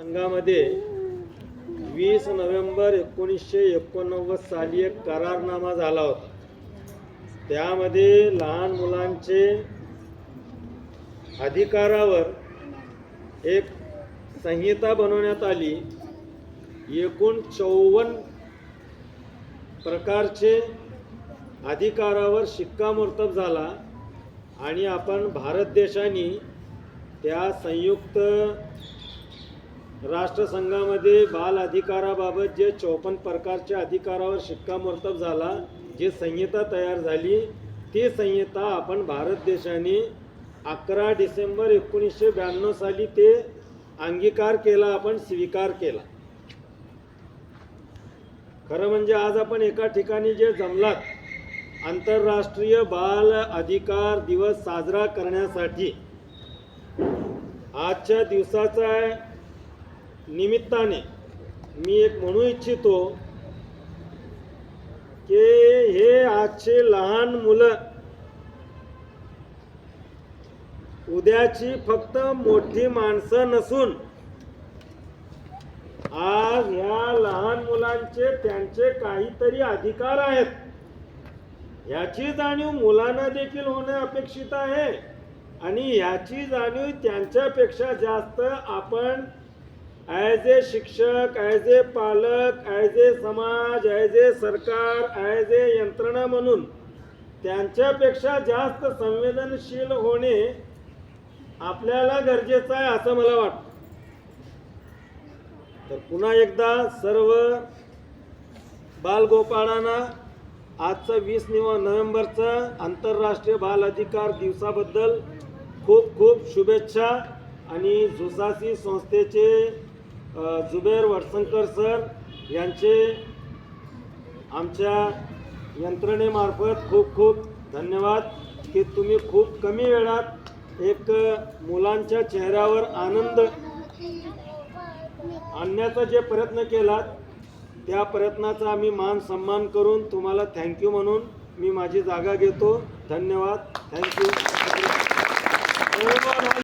संघामध्ये 20 नोव्हेंबर 1989 साली एक करारनामा झाला होता। त्यामध्ये लहान मुलांचे अधिकारावर एक संहिता बनवण्यात आली। एकूण 54 प्रकारचे अधिकारावर शिक्कामोर्तब झाला आणि आपण भारत देशाने त्या संयुक्त राष्ट्रसंघामध्ये बाल अधिकाराबाबत जे 54 प्रकारच्या अधिकारावर शिक्कामोर्तब झाला, जी संहिता तयार झाली, ती संहिता आपण भारत देशाने 11 डिसेंबर 1992 साली ते अंगीकार केला, आपण स्वीकार केला। खरं म्हणजे आज आपण एका ठिकाणी जे जमलात आंतरराष्ट्रीय बाल अधिकार दिवस साजरा करण्यासाठी, आजच्या दिवसाच्या निमित्ताने मी एक म्हणू इच्छितो की हे आजचे लहान मुलं उद्याची फक्त मोठी माणसं नसून आज ह्या लहान मुलांचे त्यांचे काहीतरी अधिकार आहेत, याची जाणीव मुलांना देखील होणे अपेक्षित आहे। आणि याची जाणीव त्यांच्यापेक्षा जास्त आपण ॲज ए शिक्षक, ॲज ए पालक, ॲज ए समाज, ॲज ए सरकार, ॲज ए यंत्रणा म्हणून त्यांच्यापेक्षा जास्त संवेदनशील होणे आपल्याला गरजेचं आहे असं मला वाटतं। तर पुन्हा एकदा सर्व बालगोपाळांना आजचं 20 नोव्हेंबरचं आंतरराष्ट्रीय बाल अधिकार दिवसाबद्दल खूप खूप शुभेच्छा। आणि झुसासी संस्थेचे जुबेर वडसंकर सर यांचे आमच्या यंत्रणेमार्फत खूप खूप धन्यवाद की तुम्ही खूप कमी वेळात एक मुलांच्या चेहऱ्यावर आनंद आणण्याचा जे प्रयत्न केलात, त्या प्रयत्नाचा आम्ही मान सन्मान करून तुम्हाला थँक्यू म्हणून मी माझी जागा घेतो। धन्यवाद, थँक्यू।